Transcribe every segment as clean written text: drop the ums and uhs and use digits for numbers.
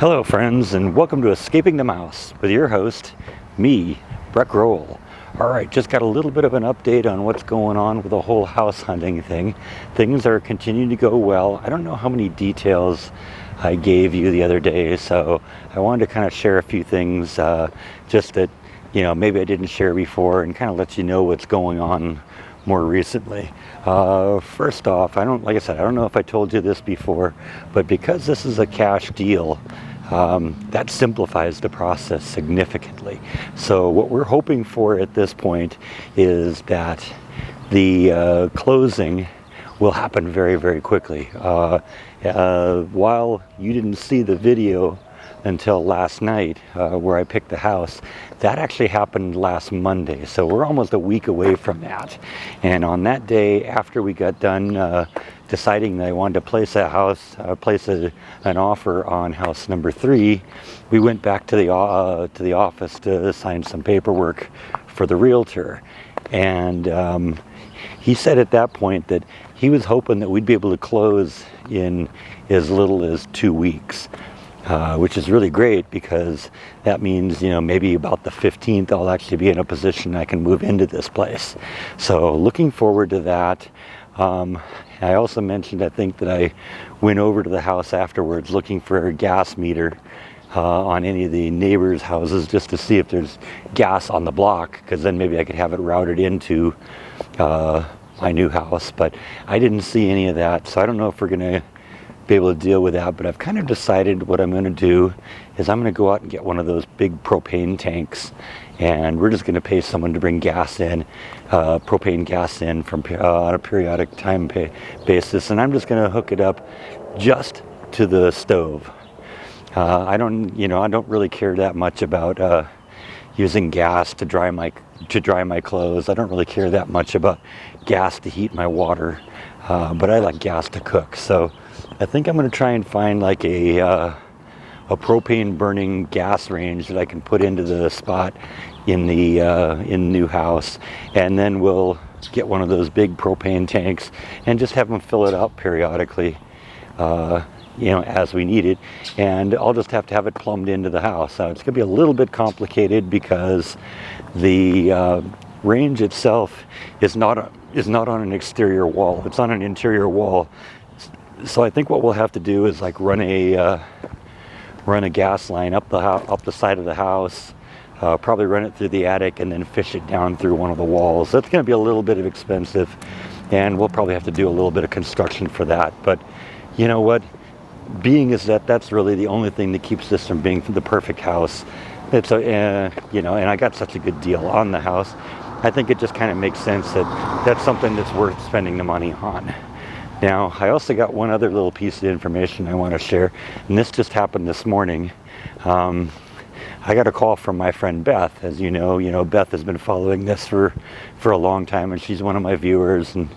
Hello friends, and welcome to Escaping the Mouse with your host, me, Breck Roll. Alright, just got a little bit of an update on what's going on with the whole house hunting thing. Things are continuing to go well. I don't know how many details I gave you the other day, so I wanted to kind of share a few things just that, maybe I didn't share before, and kind of let you know what's going on more recently. First off, like I said, I don't know if I told you this before, but because this is a cash deal, that simplifies the process significantly. So what we're hoping for at this point is that the closing will happen very, very quickly. While you didn't see the video until last night where I picked the house, that actually happened last Monday, so we're almost a week away from that. And on that day, after we got done deciding that I wanted to place an offer on house number 3, we went back to the office to sign some paperwork for the realtor. And he said at that point that he was hoping that we'd be able to close in as little as 2 weeks. Which is really great, because that means, maybe about the 15th I'll actually be in a position I can move into this place. So looking forward to that. I also mentioned, I think, that I went over to the house afterwards looking for a gas meter on any of the neighbors' houses, just to see if there's gas on the block, because then maybe I could have it routed into my new house. But I didn't see any of that, so I don't know if we're going to be able to deal with that. But I've kind of decided what I'm going to do is I'm going to go out and get one of those big propane tanks, and we're just going to pay someone to bring gas in, propane gas in from on a periodic time basis, and I'm just going to hook it up just to the stove. I don't really care that much about using gas to dry my clothes. I don't really care that much about gas to heat my water, but I like gas to cook. So I think I'm going to try and find like a propane burning gas range that I can put into the spot in the new house, and then we'll get one of those big propane tanks and just have them fill it up periodically, as we need it. And I'll just have to have it plumbed into the house. It's going to be a little bit complicated because the range itself is not on an exterior wall. It's on an interior wall. So I think what we'll have to do is like run a gas line up the side of the house, probably run it through the attic, and then fish it down through one of the walls. That's going to be a little bit expensive, and we'll probably have to do a little bit of construction for that. But you know what? Being is that's really the only thing that keeps this from being the perfect house. It's and I got such a good deal on the house. I think it just kind of makes sense that that's something that's worth spending the money on. Now, I also got one other little piece of information I want to share, and this just happened this morning. I got a call from my friend Beth. As you know, Beth has been following this for a long time, and she's one of my viewers and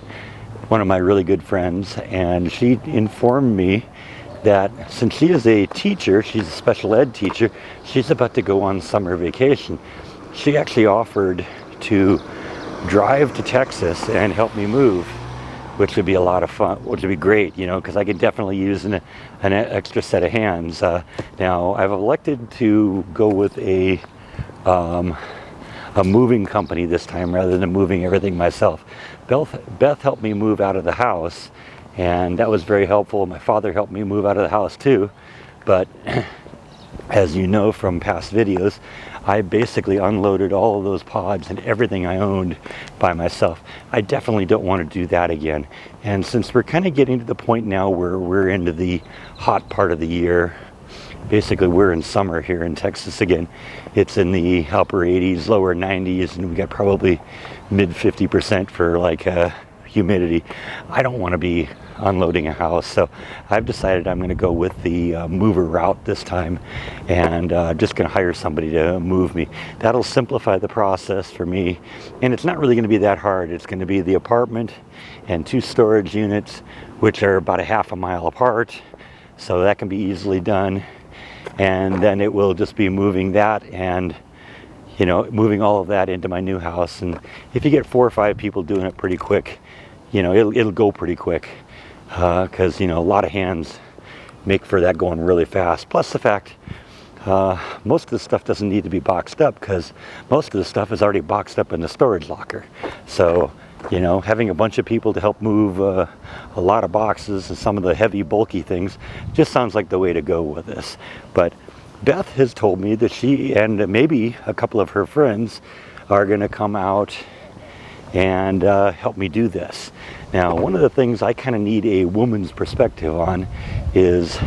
one of my really good friends. And she informed me that since she is a teacher, she's a special ed teacher, she's about to go on summer vacation. She actually offered to drive to Texas and help me move, which would be a lot of fun, which would be great, because I could definitely use an extra set of hands. Now, I've elected to go with a moving company this time rather than moving everything myself. Beth helped me move out of the house, and that was very helpful. My father helped me move out of the house too, but as you know from past videos, I basically unloaded all of those pods and everything I owned by myself. I definitely don't want to do that again. And since we're kind of getting to the point now where we're into the hot part of the year, basically we're in summer here in Texas again. It's in the upper 80s, lower 90s, and we got probably mid 50% for like humidity. I don't want to be unloading a house, so I've decided I'm going to go with the mover route this time, and just going to hire somebody to move me. That'll simplify the process for me, and it's not really going to be that hard. It's going to be the apartment and 2 storage units, which are about a half a mile apart, so that can be easily done. And then it will just be moving that and moving all of that into my new house. And if you get 4 or 5 people doing it pretty quick, it'll go pretty quick, because a lot of hands make for that going really fast. Plus the fact most of the stuff doesn't need to be boxed up, because most of the stuff is already boxed up in the storage locker. So, you know, having a bunch of people to help move a lot of boxes and some of the heavy, bulky things just sounds like the way to go with this. But Beth has told me that she and maybe a couple of her friends are going to come out and help me do this. Now, one of the things I kind of need a woman's perspective on is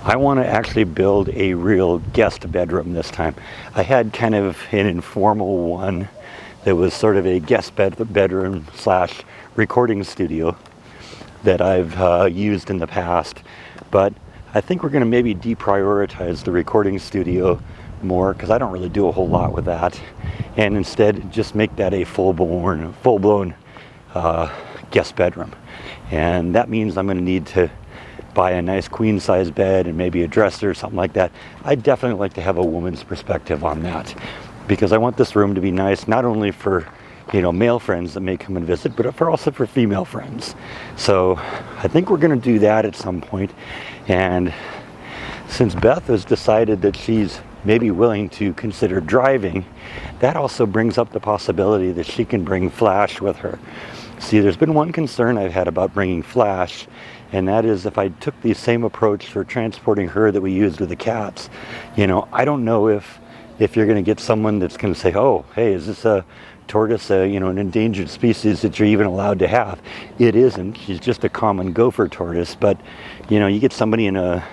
I want to actually build a real guest bedroom this time. I had kind of an informal one that was sort of a guest bedroom slash recording studio that I've used in the past, but I think we're going to maybe deprioritize the recording studio more, because I don't really do a whole lot with that, and instead just make that a full-blown guest bedroom. And that means I'm going to need to buy a nice queen size bed and maybe a dresser or something like that. I'd definitely like to have a woman's perspective on that, because I want this room to be nice, not only for, you know, male friends that may come and visit, but also for female friends. So I think we're going to do that at some point. And since Beth has decided that she's maybe willing to consider driving, that also brings up the possibility that she can bring Flash with her. See, there's been one concern I've had about bringing Flash, and that is if I took the same approach for transporting her that we used with the cats. You know, I don't know if you're going to get someone that's going to say, oh, hey, is this a tortoise, you know, an endangered species that you're even allowed to have? It isn't. She's just a common gopher tortoise. But, you know, you get somebody in a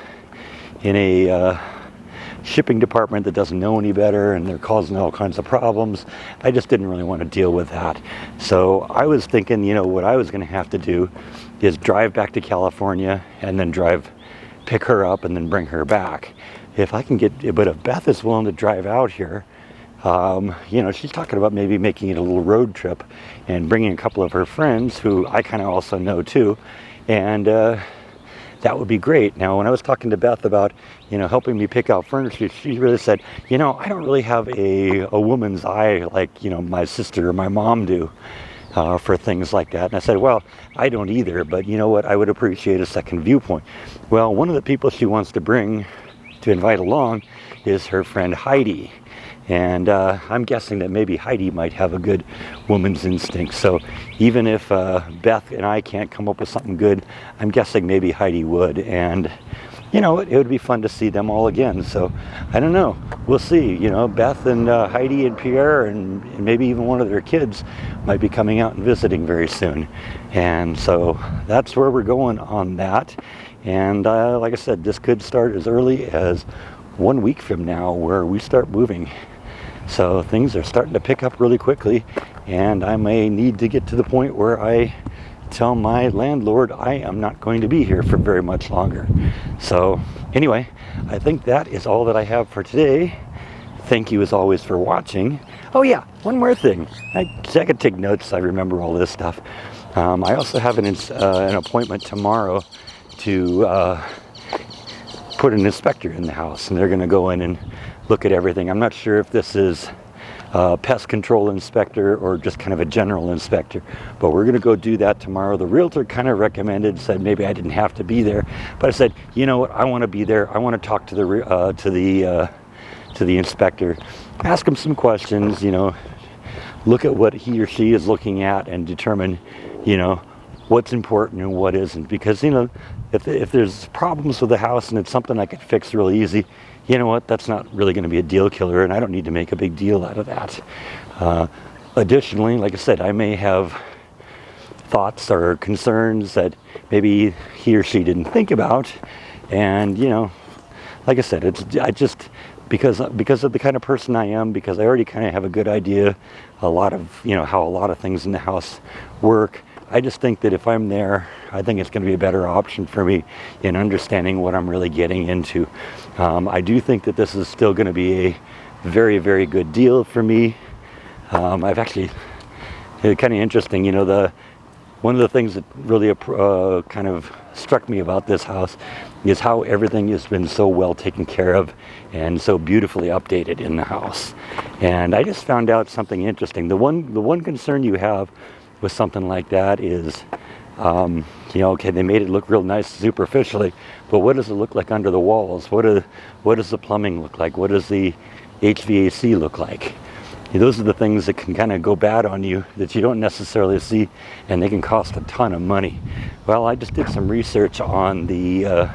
shipping department that doesn't know any better, and they're causing all kinds of problems. I just didn't really want to deal with that. So I was thinking, you know, what I was going to have to do is drive back to California and then pick her up and then bring her back. If I can but if Beth is willing to drive out here, you know, she's talking about maybe making it a little road trip and bringing a couple of her friends who I kind of also know too, and that would be great. Now, when I was talking to Beth about, you know, helping me pick out furniture, she really said, you know, I don't really have a woman's eye like, you know, my sister or my mom do for things like that. And I said, well, I don't either, but you know what, I would appreciate a second viewpoint. Well, one of the people she wants to invite along is her friend Heidi. And I'm guessing that maybe Heidi might have a good woman's instinct. So even if Beth and I can't come up with something good, I'm guessing maybe Heidi would. And, you know, it would be fun to see them all again. So I don't know. We'll see. You know, Beth and Heidi and Pierre and maybe even one of their kids might be coming out and visiting very soon. And so that's where we're going on that. And like I said, this could start as early as 1 week from now, where we start moving. So things are starting to pick up really quickly, and I may need to get to the point where I tell my landlord I am not going to be here for very much longer. So anyway, I think that is all that I have for today. Thank you as always for watching. Oh yeah, one more thing. I could take notes so I remember all this stuff. I also have an appointment tomorrow to put an inspector in the house, and they're going to go in and look at everything. I'm not sure if this is a pest control inspector or just kind of a general inspector, but we're going to go do that tomorrow. The realtor kind of recommended, said maybe I didn't have to be there, but I said, you know what, I want to be there. I want to talk to the inspector, ask him some questions, you know, look at what he or she is looking at and determine, you know, what's important and what isn't. Because, you know, if there's problems with the house and it's something I could fix really easy, you know what, that's not really going to be a deal killer, and I don't need to make a big deal out of that. Additionally, like I said, I may have thoughts or concerns that maybe he or she didn't think about, and, you know, like I said, because of the kind of person I am, because I already kind of have a good idea how a lot of things in the house work. I just think that if I'm there, I think it's going to be a better option for me in understanding what I'm really getting into. I do think that this is still going to be a very, very good deal for me. I've actually, it's kind of interesting, you know, one of the things that really kind of struck me about this house is how everything has been so well taken care of and so beautifully updated in the house. And I just found out something interesting. The one concern you have with something like that is Okay, they made it look real nice superficially, but what does it look like under the walls? What does the plumbing look like? What does the HVAC look like? Those are the things that can kind of go bad on you that you don't necessarily see, and they can cost a ton of money. Well, I just did some research on the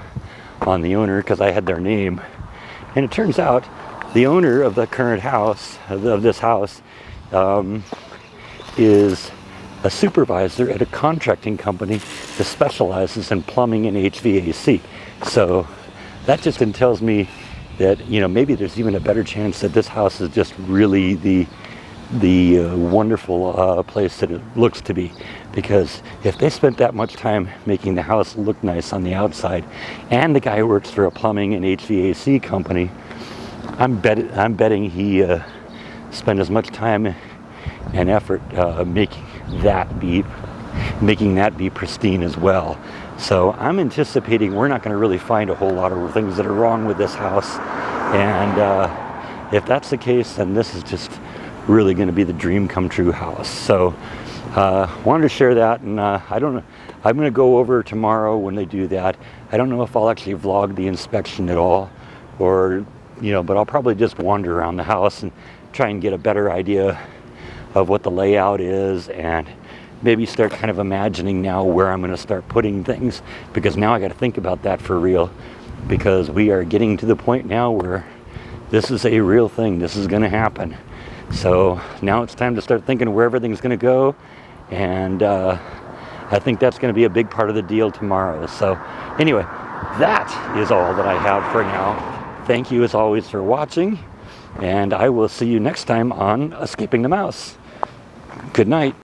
owner because I had their name, and it turns out the owner of the current house, of this house, is a supervisor at a contracting company that specializes in plumbing and HVAC. So that just tells me that maybe there's even a better chance that this house is just really the wonderful place that it looks to be. Because if they spent that much time making the house look nice on the outside, and the guy works for a plumbing and HVAC company, I'm betting he spent as much time and effort making that be pristine as well. So I'm anticipating we're not going to really find a whole lot of things that are wrong with this house, and if that's the case, then this is just really going to be the dream come true house. So wanted to share that, and I don't know, I'm going to go over tomorrow when they do that. I don't know if I'll actually vlog the inspection at all, or but I'll probably just wander around the house and try and get a better idea of what the layout is, and maybe start kind of imagining now where I'm going to start putting things, because now I got to think about that for real, because we are getting to the point now where this is a real thing. This is going to happen. So now it's time to start thinking where everything's going to go, and I think that's going to be a big part of the deal tomorrow. So anyway, that is all that I have for now. Thank you as always for watching, and I will see you next time on Escaping the Mouse. Good night.